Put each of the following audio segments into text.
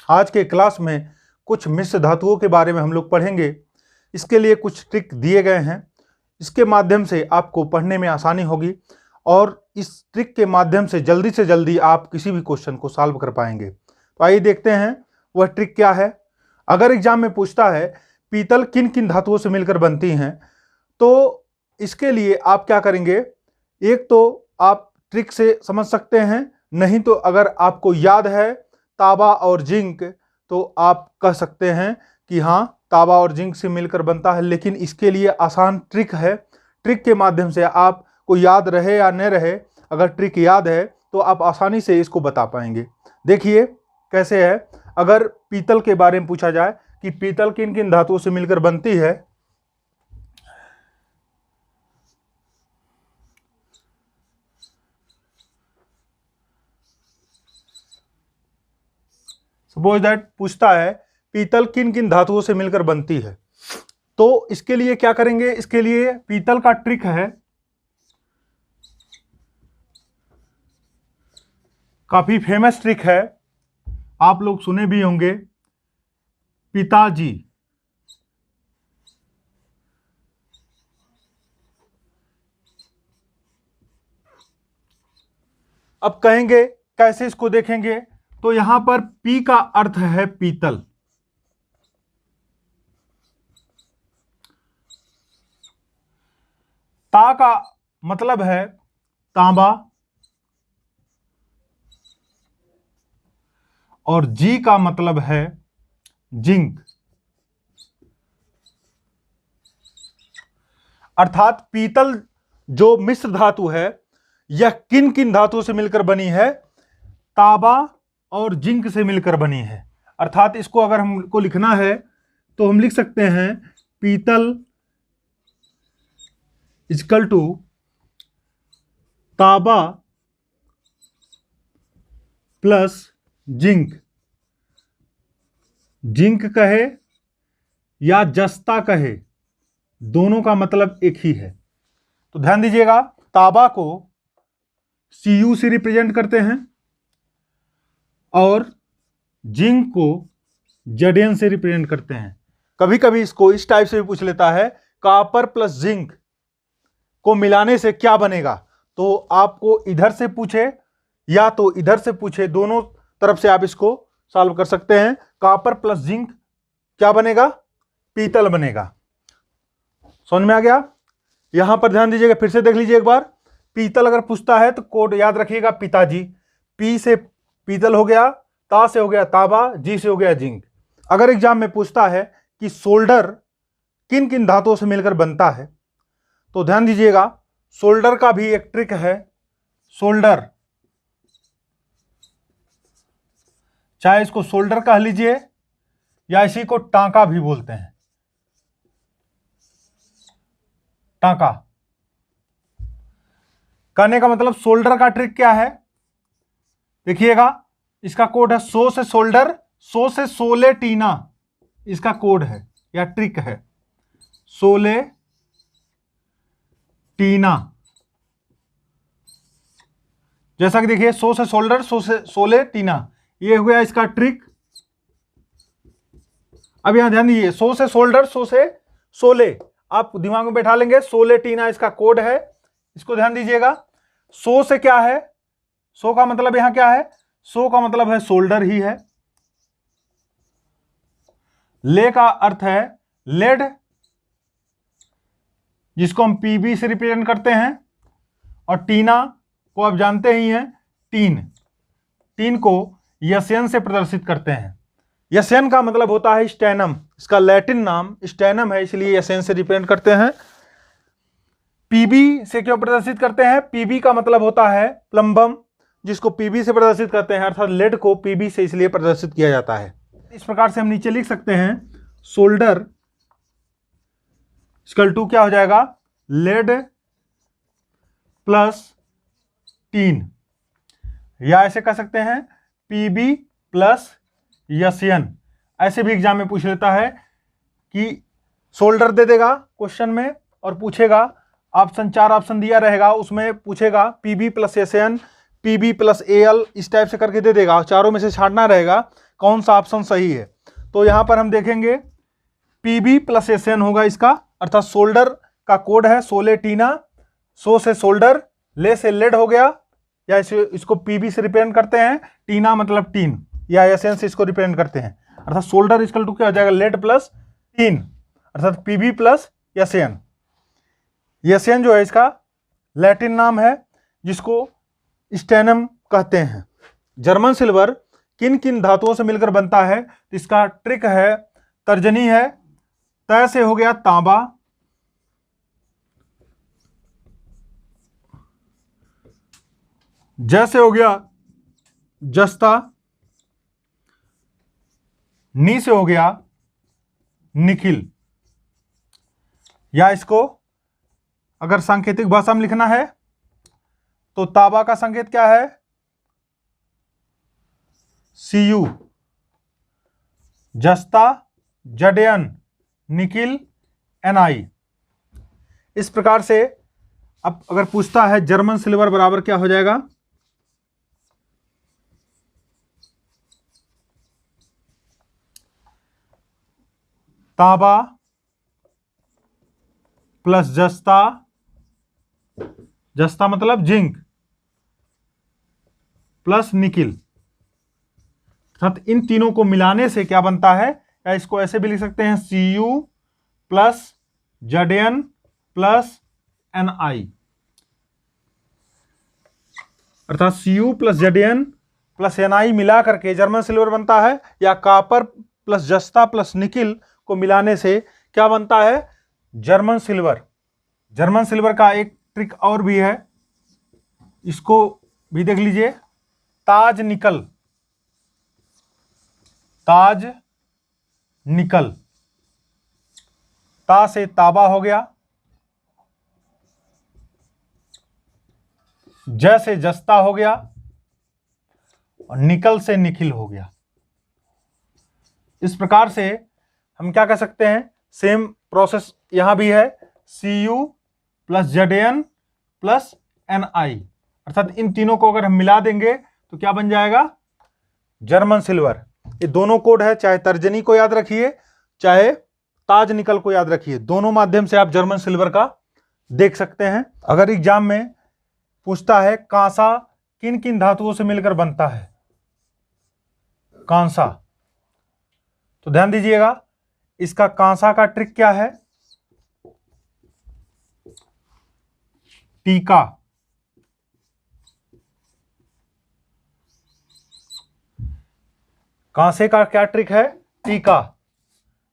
आज के क्लास में कुछ मिश्र धातुओं के बारे में हम लोग पढ़ेंगे। इसके लिए कुछ ट्रिक दिए गए हैं, इसके माध्यम से आपको पढ़ने में आसानी होगी और इस ट्रिक के माध्यम से जल्दी आप किसी भी क्वेश्चन को सॉल्व कर पाएंगे। तो आइए देखते हैं वह ट्रिक क्या है। अगर एग्जाम में पूछता है पीतल किन किन धातुओं से मिलकर बनती हैं, तो इसके लिए आप क्या करेंगे, एक तो आप ट्रिक से समझ सकते हैं, नहीं तो अगर आपको याद है तांबा और जिंक तो आप कह सकते हैं कि हाँ तांबा और जिंक से मिलकर बनता है। लेकिन इसके लिए आसान ट्रिक है, ट्रिक के माध्यम से आपको याद रहे या न रहे, अगर ट्रिक याद है तो आप आसानी से इसको बता पाएंगे। देखिए कैसे है। अगर पीतल के बारे में पूछा जाए कि पीतल किन किन धातुओं से मिलकर बनती है, सपोज दैट पूछता है पीतल किन किन धातुओं से मिलकर बनती है, तो इसके लिए क्या करेंगे, इसके लिए पीतल का ट्रिक है, काफी फेमस ट्रिक है, आप लोग सुने भी होंगे, पिताजी। अब कहेंगे कैसे इसको देखेंगे, तो यहां पर पी का अर्थ है पीतल, ता का मतलब है तांबा और जी का मतलब है जिंक। अर्थात पीतल जो मिश्र धातु है यह किन किन धातुओं से मिलकर बनी है, तांबा और जिंक से मिलकर बनी है। अर्थात इसको अगर हमको लिखना है तो हम लिख सकते हैं पीतल इक्वल टू तांबा प्लस जिंक। जिंक कहे या जस्ता कहे, दोनों का मतलब एक ही है। तो ध्यान दीजिएगा, तांबा को Cu से रिप्रेजेंट करते हैं और जिंक को Zn से रिप्रेजेंट करते हैं। कभी कभी इसको इस टाइप से भी पूछ लेता है, कॉपर प्लस जिंक को मिलाने से क्या बनेगा। तो आपको इधर से पूछे या तो इधर से पूछे, दोनों तरफ से आप इसको सॉल्व कर सकते हैं। कॉपर प्लस जिंक क्या बनेगा, पीतल बनेगा। समझ में आ गया। यहां पर ध्यान दीजिएगा, फिर से देख लीजिए एक बार। पीतल अगर पूछता है तो कोड याद रखिएगा पिताजी। पी से पीतल हो गया, ता से हो गया तांबा, जी से हो गया जिंक। अगर एग्जाम में पूछता है कि सोल्डर किन किन धातुओं से मिलकर बनता है, तो ध्यान दीजिएगा सोल्डर का भी एक ट्रिक है। सोल्डर, चाहे इसको सोल्डर कह लीजिए या इसी को टांका भी बोलते हैं, टांका कहने का मतलब सोल्डर का ट्रिक क्या है, देखिएगा इसका कोड है 100 से सोल्डर, 100 से सोले टीना, इसका कोड है या ट्रिक है, सोले टीना। जैसा कि देखिए 100 से सोल्डर, 100 से सोले टीना, ये हो गया इसका ट्रिक। अब यहां ध्यान दीजिए, 100 से सोल्डर, 100 से सोले, आप दिमाग में बैठा लेंगे, सोले टीना इसका कोड है। इसको ध्यान दीजिएगा, 100 से क्या है, 100 का मतलब यहां क्या है, 100 का मतलब है सोल्डर ही है। ले का अर्थ है लेड, जिसको हम पीबी से रिप्रेजेंट करते हैं, और टीना को आप जानते ही हैं टीन, टीन को यसेन से प्रदर्शित करते हैं। यसेन का मतलब होता है स्टेनम, इसका लैटिन नाम स्टेनम है, इसलिए यसेन से रिप्रेजेंट करते हैं। पीबी से क्यों प्रदर्शित करते हैं, पीबी का मतलब होता है प्लम्बम, जिसको पीबी से प्रदर्शित करते हैं, अर्थात लेड को पीबी से इसलिए प्रदर्शित किया जाता है। इस प्रकार से हम नीचे लिख सकते हैं सोल्डर इक्वल टू क्या हो जाएगा, लेड प्लस टीन, या ऐसे कह सकते हैं पीबी प्लस यसियन। ऐसे भी एग्जाम में पूछ लेता है कि सोल्डर दे देगा क्वेश्चन में और पूछेगा, ऑप्शन 4 ऑप्शन दिया रहेगा, उसमें पूछेगा पीबी प्लस यसियन, पीबी प्लस एल, इस टाइप से करके दे देगा, चारों में से छांटना रहेगा कौन सा ऑप्शन सही है। तो यहां पर हम देखेंगे Pb प्लस SN होगा इसका, अर्थात सोल्डर का कोड है सोले टीना, सो से सोल्डर, ले से लेड हो गया, या इसको Pb से रिप्रेजेंट करते हैं, टीना मतलब टीन, या SN से इसको रिप्रेजेंट करते हैं, अर्थात सोल्डर इक्वल टू क्या हो जाएगा, लेड प्लस टीन, अर्थात Pb प्लस SN। SN जो है इसका लैटिन नाम है जिसको स्टेनम कहते हैं। जर्मन सिल्वर किन किन धातुओं से मिलकर बनता है, तो इसका ट्रिक है, तर्जनी है, तय से हो गया तांबा, जैसे हो गया जस्ता, नी से हो गया निकिल। या इसको अगर सांकेतिक भाषा में लिखना है तो तांबा का संकेत क्या है, Cu, जस्ता Zn, निकिल Ni। इस प्रकार से अब अगर पूछता है जर्मन सिल्वर बराबर क्या हो जाएगा, तांबा प्लस जस्ता, जस्ता मतलब जिंक, प्लस निकिल, अर्थात इन तीनों को मिलाने से क्या बनता है, या इसको ऐसे भी लिख सकते हैं Cu plus Zn plus Ni, अर्थात Cu plus Zn plus Ni मिला करके जर्मन सिल्वर बनता है, या कॉपर प्लस जस्ता प्लस निकिल को मिलाने से क्या बनता है, जर्मन सिल्वर। जर्मन सिल्वर का एक ट्रिक और भी है, इसको भी देख लीजिए, ताज निकल, ताज निकल, ता से ताबा हो गया, ज से जस्ता हो गया, और निकल से निखिल हो गया। इस प्रकार से हम क्या कह सकते हैं, सेम प्रोसेस यहां भी है, Cu plus Zn plus Ni, अर्थात इन तीनों को अगर हम मिला देंगे तो क्या बन जाएगा, जर्मन सिल्वर। ये दोनों कोड है, चाहे तर्जनी को याद रखिए चाहे ताज निकल को याद रखिए, दोनों माध्यम से आप जर्मन सिल्वर का देख सकते हैं। अगर एग्जाम में पूछता है कांसा किन किन धातुओं से मिलकर बनता है, कांसा, तो ध्यान दीजिएगा इसका कांसा का ट्रिक क्या है, टीका, कांसे का क्या ट्रिक है, टीका,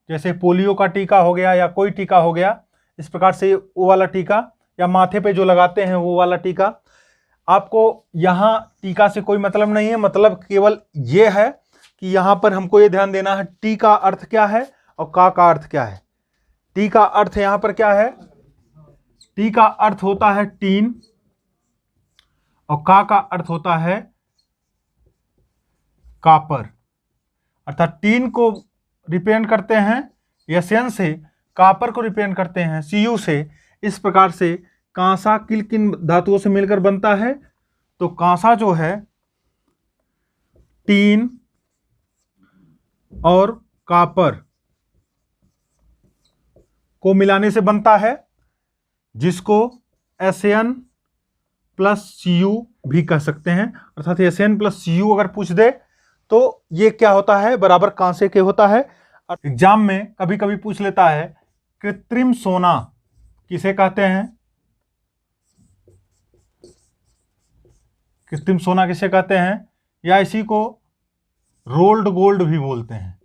जैसे पोलियो का टीका हो गया या कोई टीका हो गया, इस प्रकार से वो वाला टीका, या माथे पे जो लगाते हैं वो वाला टीका। आपको यहां टीका से कोई मतलब नहीं है, मतलब केवल ये है कि यहां पर हमको ये ध्यान देना है टी का अर्थ क्या है और का अर्थ क्या है। टी का अर्थ यहां पर क्या है, टी का अर्थ होता है टीन, और का अर्थ होता है कापर, अर्थात टीन को रिप्रेजेंट करते हैं SN से, कापर को रिप्रेजेंट करते हैं Cu से। इस प्रकार से कांसा किन किन धातुओं से मिलकर बनता है, तो कांसा जो है टीन और कापर को मिलाने से बनता है, जिसको SN प्लस Cu भी कह सकते हैं, अर्थात SN प्लस Cu अगर पूछ दे तो ये क्या होता है, बराबर कांसे के होता है। एग्जाम में कभी कभी पूछ लेता है कृत्रिम सोना किसे कहते हैं, कृत्रिम सोना किसे कहते हैं, या इसी को रोल्ड गोल्ड भी बोलते हैं,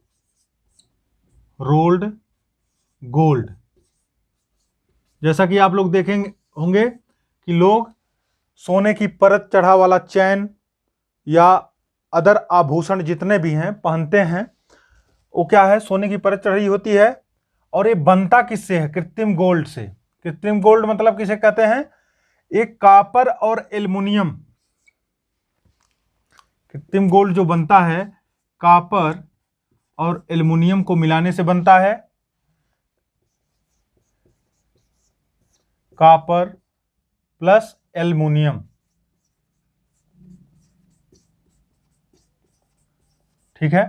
रोल्ड गोल्ड। जैसा कि आप लोग देखेंगे होंगे कि लोग सोने की परत चढ़ा वाला चैन या अदर आभूषण जितने भी हैं पहनते हैं, वो क्या है, सोने की परत चढ़ी होती है, और ये बनता किससे है, कृत्रिम गोल्ड से। कृत्रिम गोल्ड मतलब किसे कहते हैं, एक कापर और एल्युमिनियम, कृत्रिम गोल्ड जो बनता है कापर और एल्युमिनियम को मिलाने से बनता है, कापर प्लस एल्युमिनियम, ठीक है।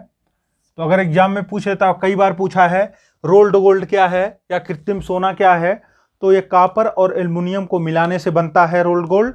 तो अगर एग्जाम में पूछे तो कई बार पूछा है रोल्ड गोल्ड क्या है या कृत्रिम सोना क्या है, तो ये कॉपर और एल्युमिनियम को मिलाने से बनता है रोल्ड गोल्ड,